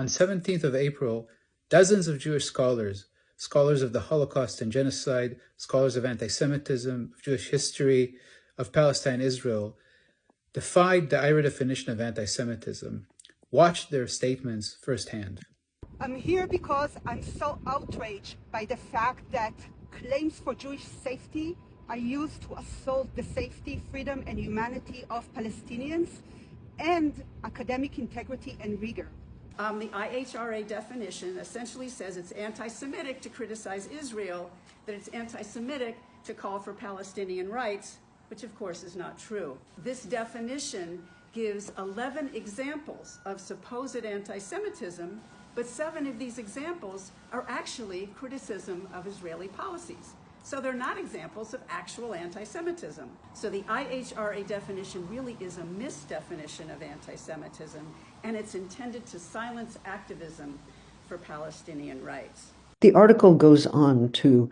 On 17th of April, dozens of Jewish scholars of the Holocaust and genocide, scholars of anti-Semitism, of Jewish history, of Palestine, Israel, defied the IHRA definition of anti-Semitism. Watch their statements firsthand. I'm here because I'm so outraged by the fact that claims for Jewish safety are used to assault the safety, freedom, and humanity of Palestinians and academic integrity and rigor. The IHRA definition essentially says it's anti-Semitic to criticize Israel, that it's anti-Semitic to call for Palestinian rights, which of course is not true. This definition gives 11 examples of supposed anti-Semitism, but 7 of these examples are actually criticism of Israeli policies. So they're not examples of actual anti-Semitism. So the IHRA definition really is a misdefinition of anti-Semitism, and it's intended to silence activism for Palestinian rights. The article goes on to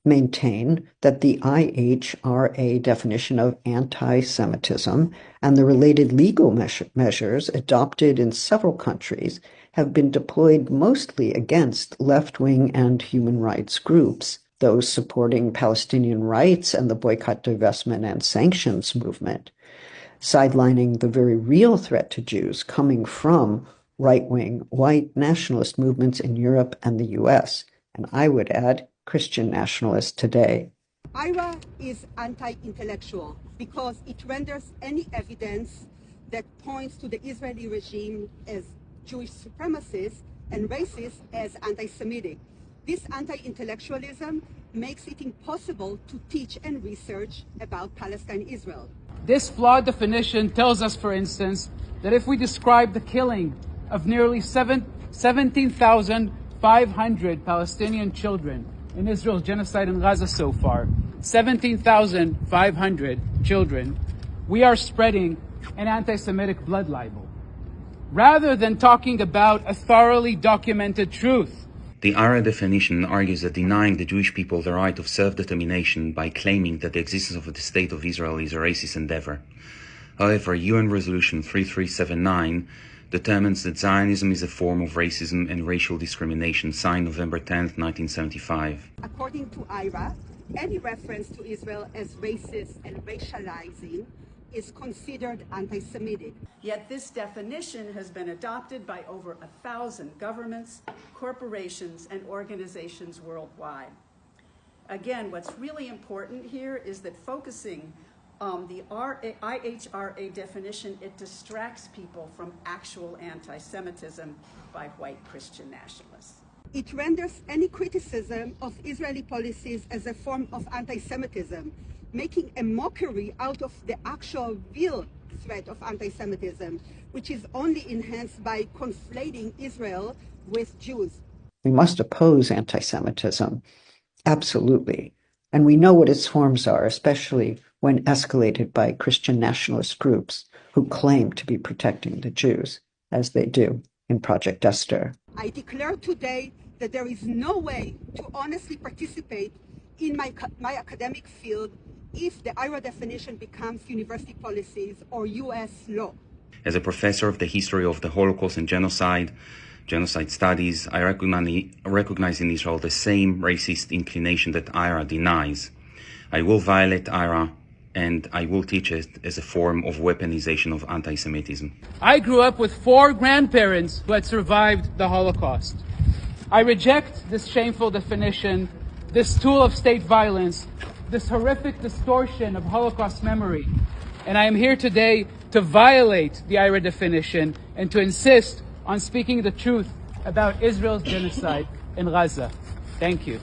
maintain that the IHRA definition of anti-Semitism and the related legal measures adopted in several countries have been deployed mostly against left-wing and human rights groups, those supporting Palestinian rights and the boycott, divestment, and sanctions movement, sidelining the very real threat to Jews coming from right-wing white nationalist movements in Europe and the US, and I would add, Christian nationalists today. IHRA is anti-intellectual because it renders any evidence that points to the Israeli regime as Jewish supremacist and racist as anti-Semitic. This anti-intellectualism makes it impossible to teach and research about Palestine-Israel. This flawed definition tells us, for instance, that if we describe the killing of nearly 17,500 Palestinian children in Israel's genocide in Gaza so far, 17,500 children, we are spreading an anti-Semitic blood libel, rather than talking about a thoroughly documented truth. The IHRA definition argues that denying the Jewish people the right of self-determination by claiming that the existence of the State of Israel is a racist endeavor. However, UN Resolution 3379 determines that Zionism is a form of racism and racial discrimination, signed November 10, 1975. According to IHRA, any reference to Israel as racist and racializing is considered anti-Semitic. Yet this definition has been adopted by over 1,000 governments, corporations, and organizations worldwide. Again, what's really important here is that focusing on the IHRA definition, it distracts people from actual anti-Semitism by white Christian nationalists. It renders any criticism of Israeli policies as a form of anti-Semitism, making a mockery out of the actual real threat of anti-Semitism, which is only enhanced by conflating Israel with Jews. We must oppose anti-Semitism, absolutely. And we know what its forms are, especially when escalated by Christian nationalist groups who claim to be protecting the Jews, as they do in Project Esther. I declare today that there is no way to honestly participate in my academic field if the IHRA definition becomes university policies or US law. As a professor of the history of the Holocaust and genocide studies, I recognize in Israel the same racist inclination that IHRA denies. I will violate IHRA, and I will teach it as a form of weaponization of anti-Semitism. I grew up with 4 grandparents who had survived the Holocaust. I reject this shameful definition, this tool of state violence, this horrific distortion of Holocaust memory. And I am here today to violate the IHRA definition and to insist on speaking the truth about Israel's genocide in Gaza. Thank you.